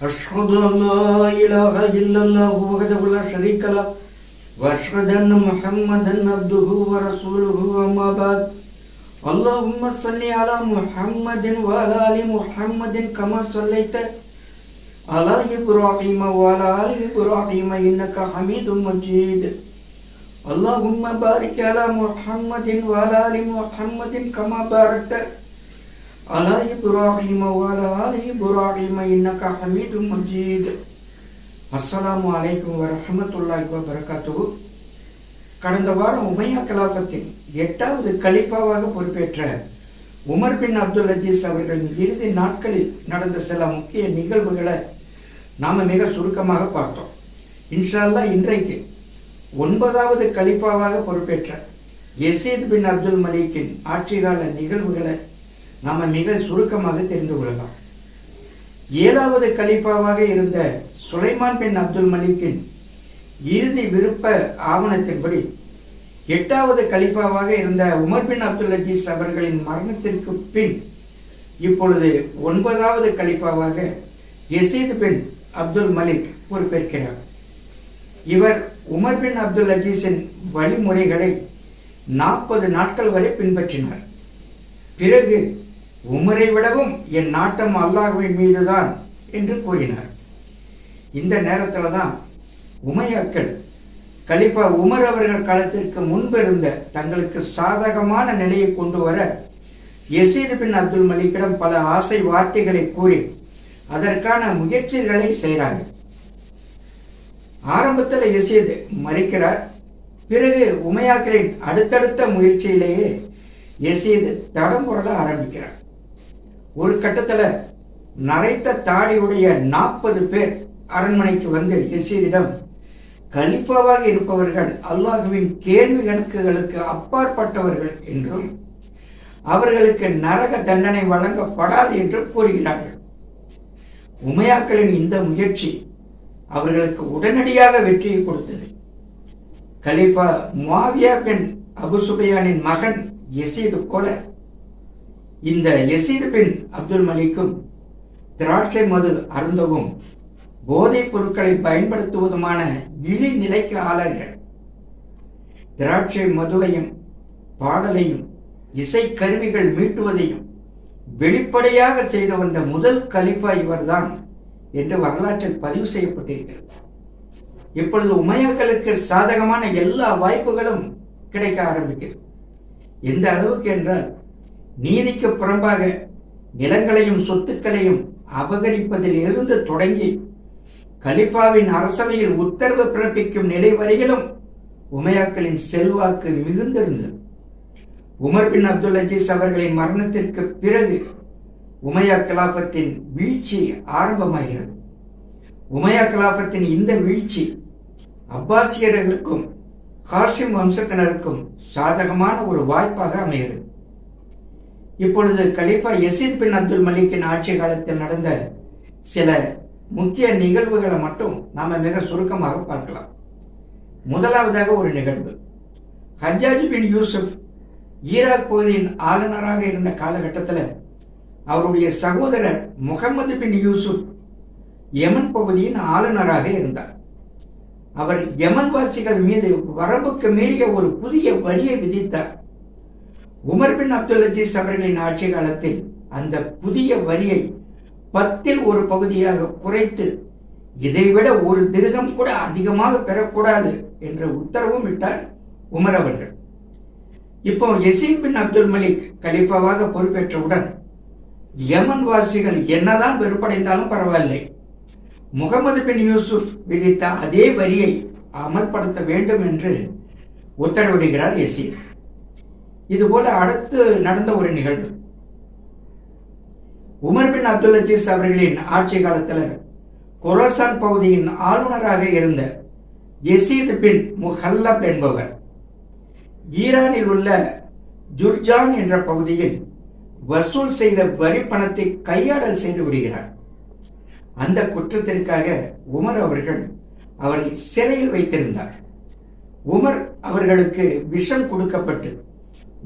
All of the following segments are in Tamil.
أشهد أن لا إله إلا الله وحده لا شريك له وأشهد أن محمدا عبده ورسوله أما بعد اللهم صل على محمد وعلى آل محمد كما صليت على إبراهيم وعلى آل إبراهيم إنك حميد مجيد اللهم بارك على محمد وعلى آل محمد كما باركت على إبراهيم وعلى آل إبراهيم إنك حميد مجيد. அஸ்ஸலாமு அலைக்கும் வரஹ்மத்துல்லாஹி வபரகாத்துஹு. கடந்த வாரம் உமையா கலாபத்தின் 8வது கலீஃபாவாக பொறுப்பேற்ற உமர் பின் அப்துல் அஜீஸ் அவர்களின் இறுதி நாட்களில் நடந்த சில முக்கிய நிகழ்வுகளை நாம மிக சுருக்கமாக பார்த்தோம். இன்ஷா அல்லாஹ் இன்றைக்கு 9வது கலீஃபாவாக பொறுப்பேற்ற யசீத் பின் அப்துல் மலிக்கின் ஆட்சிகால நிகழ்வுகளை நாம மிக சுருக்கமாக தெரிந்து கொள்ளலாம். 7வது கலீஃபாவாக இருந்த சுலைமான் பின் அப்துல் மலிக்கின் இறுதி விருப்ப ஆவணத்தின்படி 8வது கலீஃபாவாக இருந்த உமர் பின் அப்துல் அஜீஸ் அவர்களின் மரணத்திற்கு பின் இப்பொழுது 9வது கலீஃபாவாக யசீத் பின் அப்துல் மலிக் பொறுப்பேற்கிறார். இவர் உமர் பின் அப்துல் அஜீஸின் வழிமுறைகளை 40 நாட்கள் வரை பின்பற்றினார். பிறகு உமரை விடவும் என் நாட்டம் அல்லாஹ்வின் மீதுதான் என்று கூறினார். இந்த நேரத்தில் தான் உமையாக்கள் கலீஃபா உமர் அவர்கள் காலத்திற்கு முன்பு இருந்த தங்களுக்கு சாதகமான நிலையை கொண்டு வர யசீத் பின் அப்துல் மலிக்கிடம் பல ஆசை வார்த்தைகளை கூறி அதற்கான முயற்சிகளை செய்கிறாங்க. ஆரம்பத்தில் யசீத் மறிக்கிறார். பிறகு உமையாக்களின் அடுத்தடுத்த முயற்சியிலேயே யசீத் தடம் புரள ஆரம்பிக்கிறார். ஒரு கட்டத்தில் நரைத்த தாடியுடைய 40 பேர் அரண்மனைக்கு வந்து யசீதிடம் கலீஃபாவாக இருப்பவர்கள் அல்லாஹ்வின் கேள்வி கணக்குகளுக்கு அப்பாற்பட்டவர்கள் என்றும் அவர்களுக்கு நரக தண்டனை வழங்கப்படாது என்றும் கூறுகிறார்கள். உமையாக்களின் இந்த முயற்சி அவர்களுக்கு உடனடியாக வெற்றியை கொடுத்தது. கலீஃபா முஆவியா பின் அபு சுஃபியானின் மகன் யசீது போல இந்த யசீத் பின் அப்துல் மலிக்கும் திராட்சை மது அருந்தவும் போதைப் பொருட்களை பயன்படுத்துவதுமான இழிநிலைக்கு ஆளார்கள். திராட்சை மதுவையும் பாடலையும் இசை கருவிகள் மீட்டுவதையும் வெளிப்படையாக செய்து வந்த முதல் கலீஃபா இவர்தான் என்று வரலாற்றில் பதிவு செய்யப்பட்டிருக்கிறது. இப்பொழுது உமையாக்களுக்கு சாதகமான எல்லா வாய்ப்புகளும் கிடைக்க ஆரம்பிக்கிறது. எந்த அளவுக்கு என்றால் நீதிக்கு புறம்பாக நிலங்களையும் சொத்துக்களையும் அபகரிப்பதில் இருந்து தொடங்கி கலீஃபாவின் அரசவையில் உத்தரவு பிறப்பிக்கும் நிலை வரையிலும் உமையாக்களின் செல்வாக்கு மிகுந்திருந்தது. உமர் பின் அப்துல் அஜீஸ் அவர்களின் மரணத்திற்கு பிறகு உமையா கலாபத்தின் வீழ்ச்சி ஆரம்பமாகிறது. உமையா கலாபத்தின் இந்த வீழ்ச்சி அப்பாசியர்களுக்கும் ஹாஷிம் வம்சத்தினருக்கும் சாதகமான ஒரு வாய்ப்பாக அமைகிறது. இப்பொழுது கலீஃபா யசீத் பின் அப்துல் மலிக்கின் ஆட்சி காலத்தில் நடந்த சில முக்கிய நிகழ்வுகளை மட்டும் நாம மிக சுருக்கமாக பார்க்கலாம். முதலாவதாக ஒரு நிகழ்வு, ஹஜ்ஜாஜ் பின் யூசுப் ஈராக் பகுதியின் ஆளுநராக இருந்த காலகட்டத்தில் அவருடைய சகோதரர் முகமது பின் யூசுப் யமன் பகுதியின் ஆளுநராக இருந்தார். அவர் யமன் வாசிகள் மீது வரம்புக்கு மீறிய ஒரு புதிய வரியை விதித்தார். உமர் பின் அப்துல் அஜீஸ் அவர்களின் ஆட்சி காலத்தில் அந்த புதிய வரியை 10ல் ஒரு பகுதியாக குறைத்து இதைவிட ஒரு திர்கம் கூட அதிகமாக பெறக்கூடாது என்ற உத்தரவும் இட்டார் உமர் அவர்கள். இப்போ யசீத் பின் அப்துல் மலிக் கலீஃபாவாக பொறுப்பேற்றவுடன் யமன் வாசிகள் என்னதான் வெறுப்படைந்தாலும் பரவாயில்லை, முகமது பின் யூசுப் விதித்த அதே வரியை அமல்படுத்த வேண்டும் என்று உத்தரவிடுகிறார் யசீத். இதுபோல அடுத்து நடந்த ஒரு நிகழ்வு, உமர் பின் அப்துல் அஜீஸ் அவர்களின் ஆட்சி காலத்தில் கொராசான் பகுதியின் ஆளுநராக இருந்த யசீத் பின் முஹல்லப் என்பவர் ஈரானில் உள்ள ஜுர்ஜான் என்ற பகுதியில் வசூல் செய்த வரி பணத்தை கையாடல் செய்து விடுகிறார். அந்த குற்றத்திற்காக உமர் அவர்கள் அவரை சிறையில் வைத்திருந்தார். உமர் அவர்களுக்கு விஷம் கொடுக்கப்பட்டு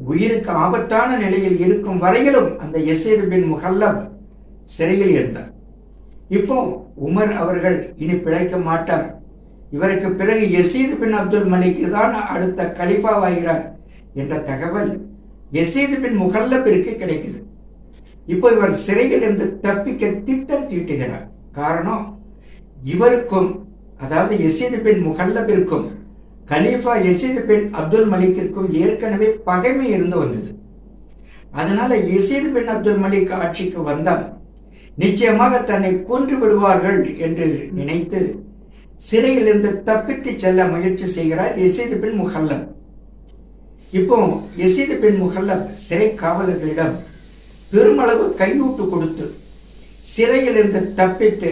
உயிருக்கு ஆபத்தான நிலையில் இருக்கும் வரையிலும் அந்த யசீத் பின் முஹல்லப் சிறையில் இருந்தார். இப்போ உமர் அவர்கள் இனி பிழைக்க மாட்டார், இவருக்கு பிறகு யசீத் பின் அப்துல் மலிக் தான் அடுத்த கலிஃபாவாகிறார் என்ற தகவல் யசீத் பின் முகல்லபிற்கு கிடைக்குது. இப்போ இவர் சிறையில் இருந்து தப்பிக்க திட்டம் தீட்டுகிறார். காரணம், இவருக்கும் அதாவது யசீத் பின் முகல்லபிற்கும் கலீஃபா யசீத் பின் அப்துல் மலிக்கிற்கும் ஏற்கனவே பகைமை இருந்து வந்தது. அதனால யசீத் பின் அப்துல் மலிக் ஆட்சிக்கு வந்தால் நிச்சயமாக தன்னை கொன்று விடுவார்கள் என்று நினைத்து சிறையிலிருந்து தப்பித்து செல்ல முயற்சி செய்கிறார் யசீத் பின் முகல்லப். இப்போ யசீத் பின் முகல்லப் சிறை காவலர்களிடம் பெருமளவு கையூட்டு கொடுத்து சிறையிலிருந்து தப்பித்து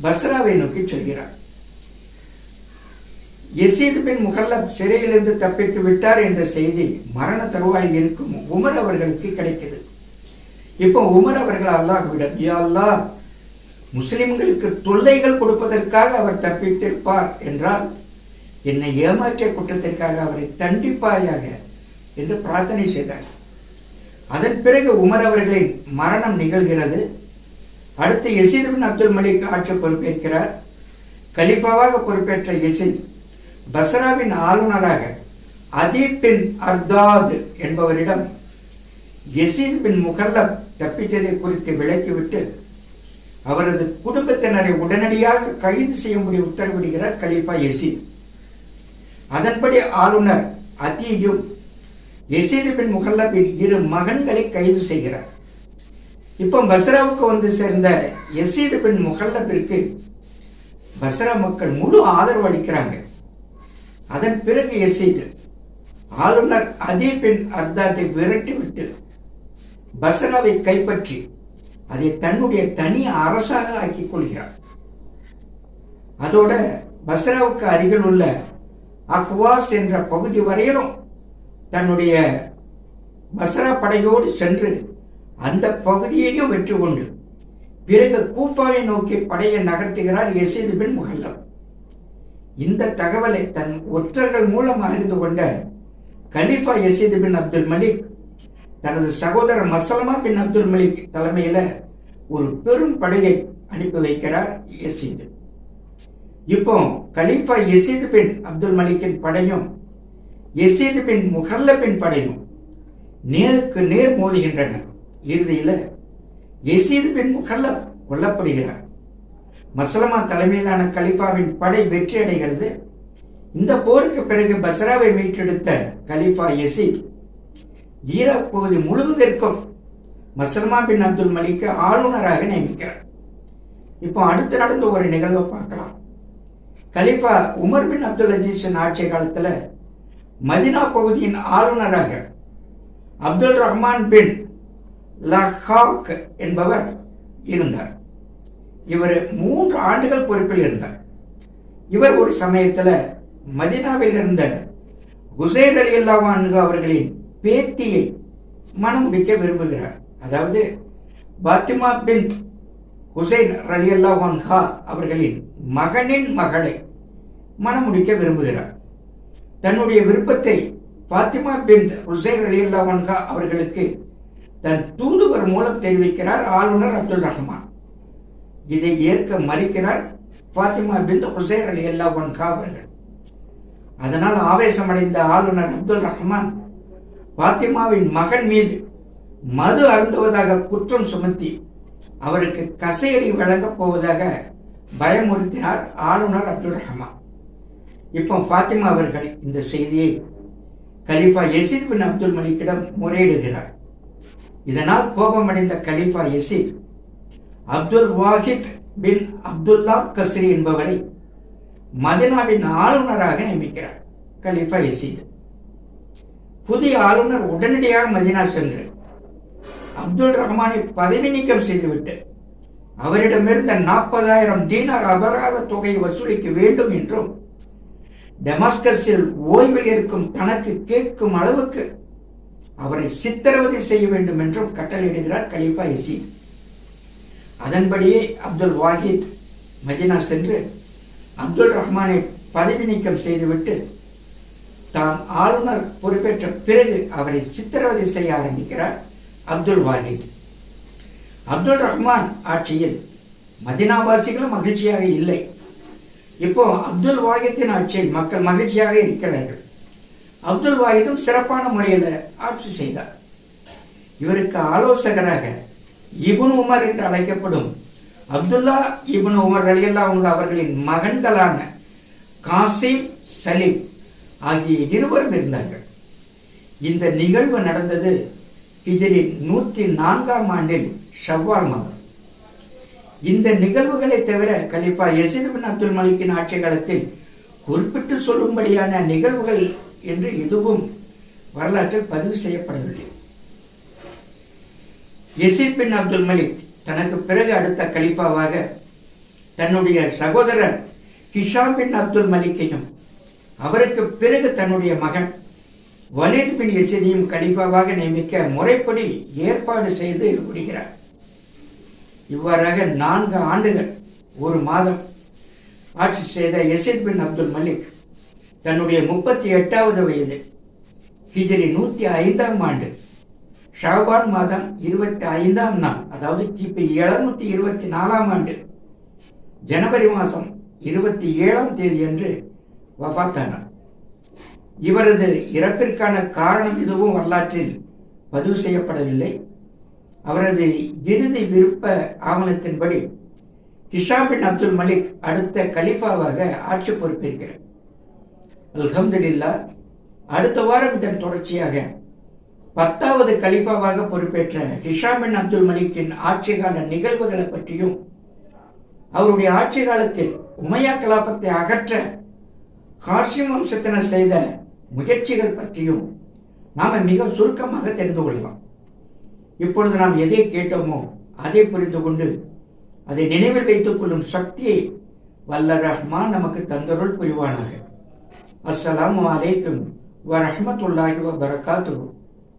பஸ்ராவை நோக்கி செல்கிறார். யசீத் பின் முகல்லப் சிறையிலிருந்து தப்பித்து விட்டார் என்ற செய்தி மரண தருவாயில் இருக்கும் உமர் அவர்களுக்கு கிடைக்கிறது. இப்போ உமர் அவர்கள் அல்லாஹ்விடம், யா அல்லாஹ், முஸ்லிம்களுக்கு தொல்லைகள் கொடுப்பதற்காக அவர் தப்பித்திருப்பார் என்றால் என்னை ஏமாற்றிய குற்றத்திற்காக அவரை தண்டிப்பாயாக என்று பிரார்த்தனை செய்தார். அதன் பிறகு உமர் அவர்களின் மரணம் நிகழ்கிறது. அடுத்து யசீத் பின் அப்துல் மலிக் ஆட்சி பொறுப்பேற்கிறார். கலிஃபாவாக பொறுப்பேற்ற யசீத் பஸ்ராவின் ஆளுநராக அதீப் பின் அர்தாத் என்பவரிடம் யசீத் பின் முகல்லப் தப்பித்ததை குறித்து விளக்கிவிட்டு அவரது குடும்பத்தினரை உடனடியாக கைது செய்யும்படி உத்தரவிடுகிறார் கலீஃபா யசீத். அதன்படி ஆளுநர் அதீயும் யசீத் பின் முகல்லபின் 2 மகன்களை கைது செய்கிறார். இப்போ பஸ்ராவுக்கு வந்து சேர்ந்த யசீத் பின் முகல்லபிற்கு பஸ்ரா மக்கள் முழு ஆதரவு அளிக்கிறாங்க. அதன் பிறகு யசீத் ஆளுநர் அதீப் பின் அர்தாத்தை விரட்டிவிட்டு பஸ்ராவை கைப்பற்றி அதை தன்னுடைய தனி அரசாக ஆக்கிக் கொள்கிறார். அதோட பஸ்ராவுக்கு அருகில் உள்ள அக்வாஸ் என்ற பகுதி வரையிலும் தன்னுடைய பஸ்ரா படையோடு சென்று அந்த பகுதியையும் வெற்றி கொண்டு பிறகு கூஃபாவை நோக்கி படையை நகர்த்துகிறார் யசீத் பின் முகல்லப். இந்த தகவலை தன் ஒற்றர்கள் மூலம் அறிந்து கொண்ட கலீஃபா யசீத் பின் அப்துல் மலிக் தனது சகோதரர் மஸ்லமா பின் அப்துல் மலிக் தலைமையில ஒரு பெரும் படையை அனுப்பி வைக்கிறார் யசீத். இப்போ கலீஃபா யசீத் பின் அப்துல் மலிக்கின் படையும் யசீத் பின் முகல்லபின் படையும் நேருக்கு நேர் மோதுகின்றன. இறுதியில் யசீத் பின் முகல்லப் கொல்லப்படுகிறார். மஸ்லமா தலைமையிலான கலீஃபாவின் படை வெற்றி அடைகிறது. இந்த போருக்கு பிறகு பஸ்ராவை மீட்டெடுத்த கலீஃபா யசீத் ஈராக் பகுதி முழுவதற்கும் மஸ்லமா பின் அப்துல் மலிக் ஆளுநராக நியமிக்கிறார். இப்போ அடுத்து நடந்த ஒரு நிகழ்வை பார்க்கலாம். கலீஃபா உமர் பின் அப்துல் அஜீஸின் ஆட்சி காலத்துல மதினா பகுதியின் ஆளுநராக அப்துல் ரஹ்மான் பின் லஹாக் என்பவர் இருந்தார். இவர் 3 ஆண்டுகள் பொறுப்பில் இருந்தார். இவர் ஒரு சமயத்துல மதினாவில் இருந்த ஹுசைன் ரலியல்லாஹு அன்ஹு அவர்களின் பேத்தியை மனம் முடிக்க விரும்புகிறார். அதாவது பாத்திமா பின் ஹுசைன் ரலியல்லாஹு அன்ஹா அவர்களின் மகனின் மகளை மனம் முடிக்க விரும்புகிறார். தன்னுடைய விருப்பத்தை பாத்திமா பின் ஹுசைன் ரலியல்லாஹு அன்ஹா அவர்களுக்கு தன் தூதுவர் மூலம் தெரிவிக்கிறார் ஆளுநர் அப்துல் ரஹ்மான். இதை ஏற்க மறுக்கிறார் பாத்திமா பின் ஹுசைன் ரலியல்லாஹு அன்ஹா அவர்கள். அதனால் ஆவேசமடைந்த ஆளுநர் அப்துல் ரஹ்மான் பாத்திமாவின் மகன் மீது மது அருந்துவதாக குற்றம் சுமத்தி அவருக்கு கசையடி வழங்கப் போவதாக பயமுறுத்தினார் ஆளுநர் அப்துல் ரஹ்மான். இப்போ பாத்திமா அவர்கள் இந்த செய்தியை கலீஃபா யசீத் பின் அப்துல் மலிக்கிடம் முறையிடுகிறார். இதனால் கோபமடைந்த கலீஃபா யசீத் அப்துல் வாஹித் பின் அப்துல்லா கஸ்ரி என்பவரை மதினாவின் ஆளுநராக நியமிக்கிறார். கலீஃபா யசீத் புதிய ஆளுநர் உடனடியாக மதினா சென்று அப்துல் ரஹ்மானை பதவி நீக்கம் செய்துவிட்டு அவரிடமிருந்த 40,000 தீனார் அபராத தொகையை வசூலிக்க வேண்டும் என்றும் டெமாஸ்கஸில் ஓய்வில் இருக்கும் தனக்கு கேட்கும் அளவுக்கு அவரை சித்திரவதை செய்ய வேண்டும் என்றும் கட்டளையிடுகிறார் கலீஃபா யசீத். அதன்படியே அப்துல் வாஹித் மதினா சென்று அப்துல் ரஹ்மானை பதவி நீக்கம் செய்துவிட்டு தான் ஆளுநர் பொறுப்பேற்ற பிறகு அவரை சித்திரவதை செய்ய ஆரம்பிக்கிறார் அப்துல் வாஹித். அப்துல் ரஹ்மான் ஆட்சியில் மதினாவாசிகளும் மகிழ்ச்சியாக இல்லை. இப்போ அப்துல் வாஹித்தின் ஆட்சியில் மக்கள் மகிழ்ச்சியாக இருக்கிறார்கள். அப்துல் வாஹிதும் சிறப்பான முறையில் ஆட்சி செய்தார். இவருக்கு ஆலோசகராக இப்னு உமர் என்று அழைக்கப்படும் அப்துல்லா இப்னு உமர் ரலியல்லாஹு அவர்களின் மகன்களான காசிம், சலீம் ஆகிய இருவரும் இருந்தார்கள். இந்த நிகழ்வு நடந்தது ஹிஜ்ரி 104ஆம் ஆண்டில் ஷவ்வால் மாதம். இந்த நிகழ்வுகளை தவிர கலிஃபா யஸீத் பின் அப்துல் மலிக்கின் ஆட்சி காலத்தில் குறிப்பிட்டு சொல்லும்படியான நிகழ்வுகள் என்று எதுவும் வரலாற்றில் பதிவு செய்யப்படவில்லை. யஸீத் பின் அப்துல் மலிக் தனக்கு பிறகு அடுத்த கலிஃபாவாக தன்னுடைய சகோதரர் ஹிஷாம் பின் அப்துல் மலிக்கையும் அவருக்கு பிறகு தன்னுடைய மகன் வலீத் பின் யஸீதையும் கலிஃபாவாக நியமிக்க முறைப்படி ஏற்பாடு செய்து விடுகிறார். இவ்வாறாக 4 ஆண்டுகள் 1 மாதம் ஆட்சி செய்த யஸீத் பின் அப்துல் மலிக் தன்னுடைய 38வது வயது ஹிஜ்ரி 105ஆம் ஆண்டு ஷாபான் மாதம் 25ஆம் நாள், அதாவது கிபி 724ஆம் ஆண்டு ஜனவரி மாதம் 27ஆம் தேதி அன்று வஃபாத்தானார். இவரது இறப்பிற்கான காரணம் எதுவும் வரலாற்றில் பதிவு செய்யப்படவில்லை. அவரது இறுதி விருப்ப ஆவணத்தின்படி ஹிஷாம் பின் அப்துல் மலிக் அடுத்த கலிஃபாவாக ஆட்சி பொறுப்பேற்கிறார். அல்ஹம்துலில்லாஹ், அடுத்த வாரம் இதன் தொடர்ச்சியாக 10வது கலிஃபாவாக பொறுப்பேற்ற ஹிஷாம் பின் அப்துல் மலிக்கின் ஆட்சி கால நிகழ்வுகளை பற்றியும் அவருடைய ஆட்சி காலத்தில் உமையா கலாபத்தை அகற்ற ஹாஷிம் வம்சத்தினர் செய்த முயற்சிகள் பற்றியும் நாம மிக சுருக்கமாக தெரிந்து கொள்ளலாம். இப்பொழுது நாம் எதை கேட்டோமோ அதை புரிந்து கொண்டு அதை நினைவில் வைத்துக் கொள்ளும் சக்தியை வல்ல ரஹ்மான் நமக்கு தந்தருள் புரிவானாக. அஸ்ஸலாமு அலைக்கும் வரஹ்மத்துல்லாஹி வபரகாத்துஹு.